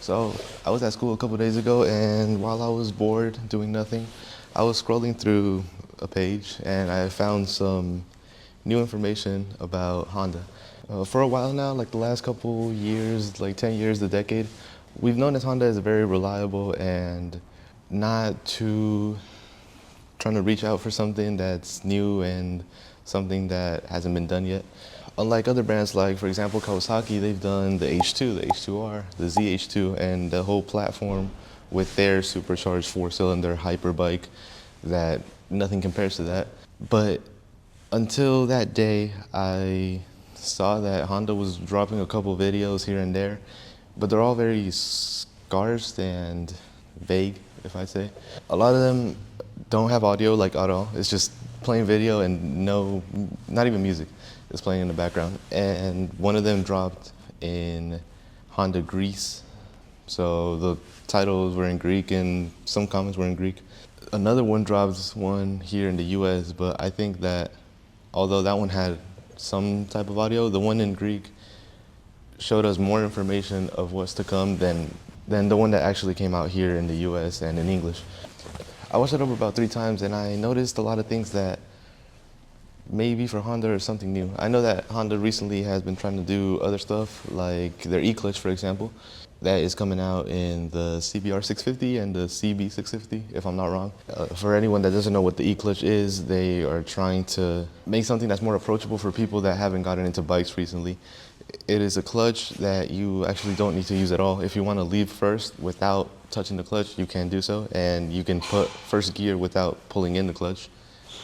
So I was at school a couple days ago, and while I was bored doing nothing, I was scrolling through a page and I found some new information about Honda. For a while now, like the last couple years, like 10 years, the decade, we've known as Honda as very reliable and not too trying to reach out for something that's new and something that hasn't been done yet. Unlike other brands like, for example, Kawasaki, they've done the H2, the H2R, the ZH2, and the whole platform with their supercharged four-cylinder hyper bike that nothing compares to that. But until that day, I saw that Honda was dropping a couple videos here and there, but they're all very scarce and vague, if I say. A lot of them don't have audio like at all. It's just plain video and not even music. It's playing in the background. And one of them dropped in Honda Greece. So the titles were in Greek and some comments were in Greek. Another one dropped one here in the US, but I think that although that one had some type of audio, the one in Greek showed us more information of what's to come than the one that actually came out here in the US and in English. I watched it over about 3 times and I noticed a lot of things that maybe for Honda or something new. I know that Honda recently has been trying to do other stuff, like their e-clutch, for example. That is coming out in the CBR 650 and the CB 650, if I'm not wrong. For anyone that doesn't know what the e-clutch is, they are trying to make something that's more approachable for people that haven't gotten into bikes recently. It is a clutch that you actually don't need to use at all. If you want to leave first without touching the clutch, you can do so, and you can put first gear without pulling in the clutch.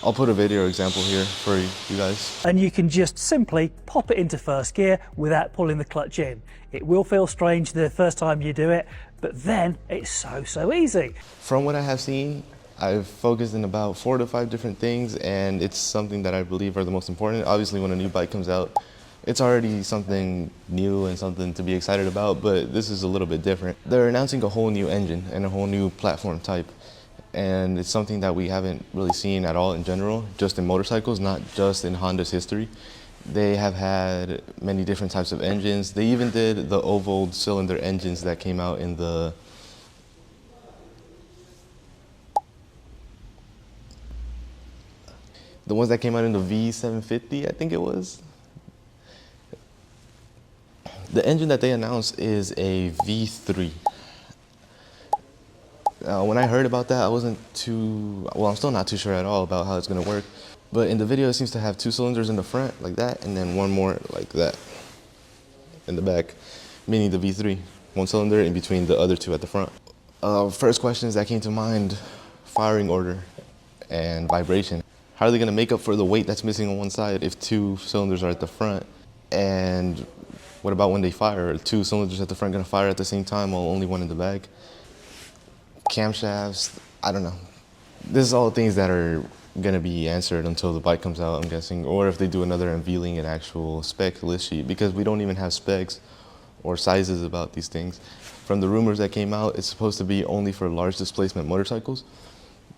I'll put a video example here for you guys. And you can just simply pop it into first gear without pulling the clutch in. It will feel strange the first time you do it, but then it's so easy. From what I have seen, I've focused in about 4 to 5 different things, and it's something that I believe are the most important. Obviously, when a new bike comes out, it's already something new and something to be excited about, but this is a little bit different. They're announcing a whole new engine and a whole new platform type. And it's something that we haven't really seen at all in general, just in motorcycles, not just in Honda's history. They have had many different types of engines. They even did the oval cylinder engines that came out in the ones that came out in the V750, I think it was. The engine that they announced is a V3. When I heard about that, I wasn't I'm still not too sure at all about how it's gonna work. But in the video, it seems to have 2 cylinders in the front, like that, and then one more like that in the back, meaning the V3. 1 cylinder in between the other 2 at the front. First questions that came to mind, firing order and vibration. How are they gonna make up for the weight that's missing on one side if 2 cylinders are at the front? And what about when they fire? Are 2 cylinders at the front gonna fire at the same time while only one in the back? Camshafts, I don't know. This is all things that are gonna be answered until the bike comes out, I'm guessing, or if they do another unveiling an actual spec list sheet, because we don't even have specs or sizes about these things. From the rumors that came out, it's supposed to be only for large displacement motorcycles,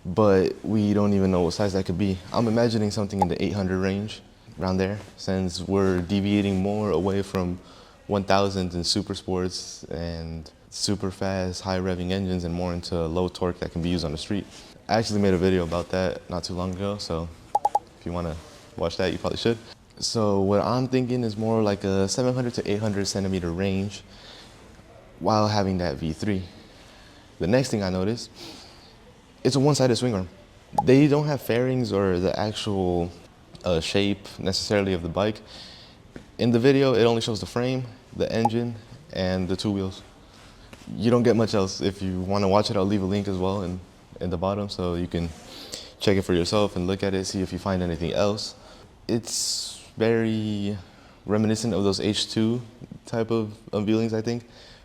but we don't even know what size that could be. I'm imagining something in the 800 range, around there, since we're deviating more away from 1000s and super sports and super fast, high revving engines and more into low torque that can be used on the street. I actually made a video about that not too long ago, so if you want to watch that, you probably should. So what I'm thinking is more like a 700 to 800 centimeter range while having that V3. The next thing I noticed, it's a one-sided swing arm. They don't have fairings or the actual shape necessarily of the bike. In the video, it only shows the frame, the engine, and the 2 wheels. You don't get much else. If you want to watch it, I'll leave a link as well in the bottom so you can check it for yourself and look at it, see if you find anything else. It's very reminiscent of those H2 type of unveilings, I think,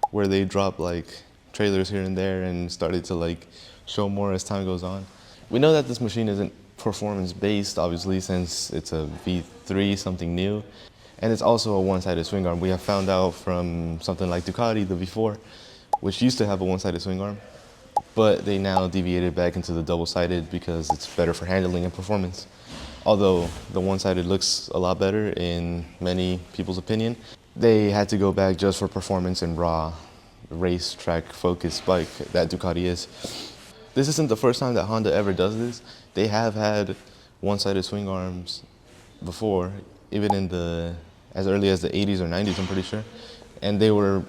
where they drop like trailers here and there and started to like show more as time goes on. We know that this machine isn't performance based, obviously, since it's a V3, something new. And it's also a one-sided swing arm. We have found out from something like Ducati, the V4, which used to have a one-sided swing arm, but they now deviated back into the double-sided because it's better for handling and performance. Although the one-sided looks a lot better in many people's opinion, they had to go back just for performance and raw racetrack focused bike that Ducati is. This isn't the first time that Honda ever does this. They have had one-sided swing arms before, even in as early as the 80s or 90s, I'm pretty sure. And they were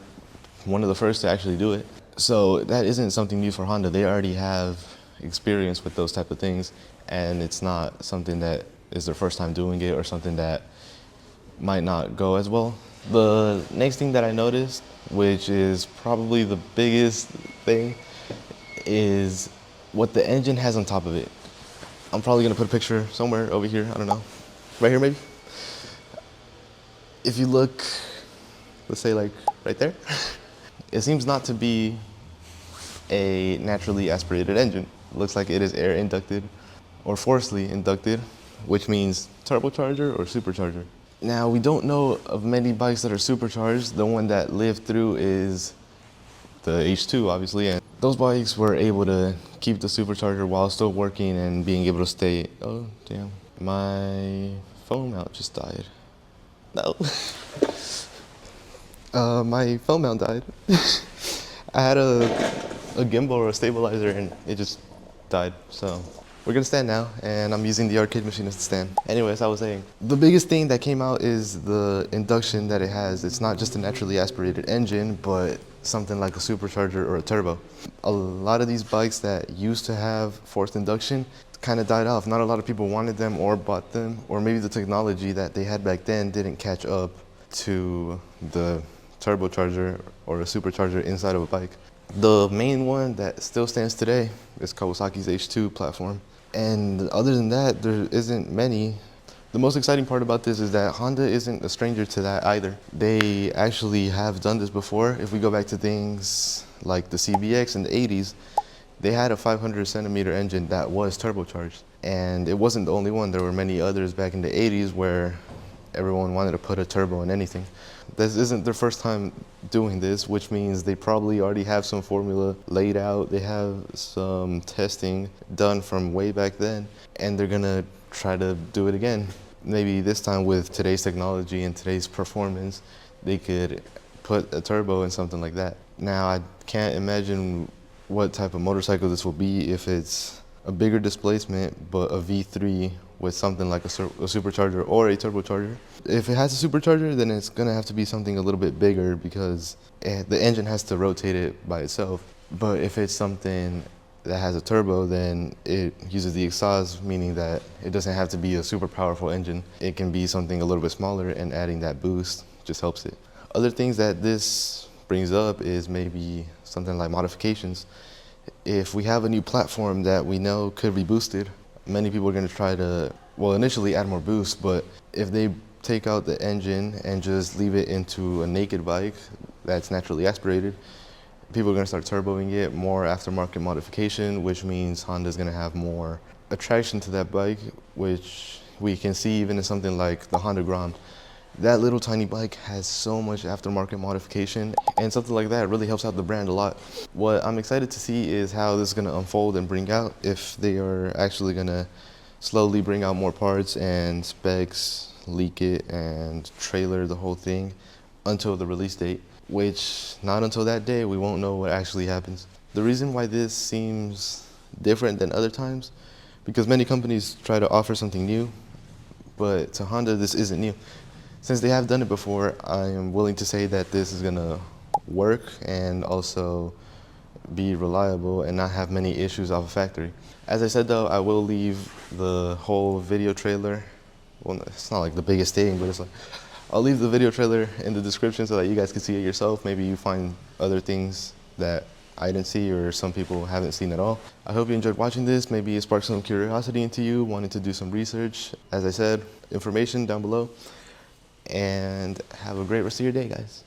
one of the first to actually do it. So that isn't something new for Honda. They already have experience with those type of things, and it's not something that is their first time doing it or something that might not go as well. The next thing that I noticed, which is probably the biggest thing, is what the engine has on top of it. I'm probably gonna put a picture somewhere over here, I don't know. Right here maybe? If you look, let's say like right there, it seems not to be a naturally aspirated engine. It looks like it is air inducted or forcefully inducted, which means turbocharger or supercharger. Now, we don't know of many bikes that are supercharged. The one that lived through is the H2, obviously, and those bikes were able to keep the supercharger while still working and being able to stay. Oh, damn. My phone mount just died. No. My phone mount died. I had a gimbal or a stabilizer and it just died, so. We're gonna stand now, and I'm using the arcade machine as the stand. Anyways, I was saying, the biggest thing that came out is the induction that it has. It's not just a naturally aspirated engine, but something like a supercharger or a turbo. A lot of these bikes that used to have forced induction kind of died off. Not a lot of people wanted them or bought them, or maybe the technology that they had back then didn't catch up to the turbocharger or a supercharger inside of a bike. The main one that still stands today is Kawasaki's H2 platform. And other than that, there isn't many. The most exciting part about this is that Honda isn't a stranger to that either. They actually have done this before. If we go back to things like the CBX in the 80s, they had a 500 centimeter engine that was turbocharged. And it wasn't the only one. There were many others back in the 80s where everyone wanted to put a turbo in anything. This isn't their first time doing this, which means they probably already have some formula laid out. They have some testing done from way back then, and they're gonna try to do it again. Maybe this time with today's technology and today's performance, they could put a turbo in something like that. Now, I can't imagine what type of motorcycle this will be if it's a bigger displacement, but a V3 with something like a supercharger or a turbocharger. If it has a supercharger, then it's gonna have to be something a little bit bigger because the engine has to rotate it by itself. But if it's something that has a turbo, then it uses the exhaust, meaning that it doesn't have to be a super powerful engine. It can be something a little bit smaller, and adding that boost just helps it. Other things that this brings up is maybe something like modifications. If we have a new platform that we know could be boosted, many people are going to try to, well, initially add more boost, but if they take out the engine and just leave it into a naked bike that's naturally aspirated, people are going to start turboing it, more aftermarket modification, which means Honda's going to have more attraction to that bike, which we can see even in something like the Honda Grand. That little tiny bike has so much aftermarket modification, and something like that really helps out the brand a lot. What I'm excited to see is how this is going to unfold and bring out, if they are actually going to slowly bring out more parts and specs, leak it, and trailer the whole thing until the release date, which not until that day we won't know what actually happens. The reason why this seems different than other times, because many companies try to offer something new, but to Honda this isn't new. Since they have done it before, I am willing to say that this is gonna work and also be reliable and not have many issues off a factory. As I said though, I will leave the whole video trailer. Well, it's not like the biggest thing, but it's like, I'll leave the video trailer in the description so that you guys can see it yourself. Maybe you find other things that I didn't see or some people haven't seen at all. I hope you enjoyed watching this. Maybe it sparked some curiosity into you, wanting to do some research. As I said, information down below. And have a great rest of your day, guys.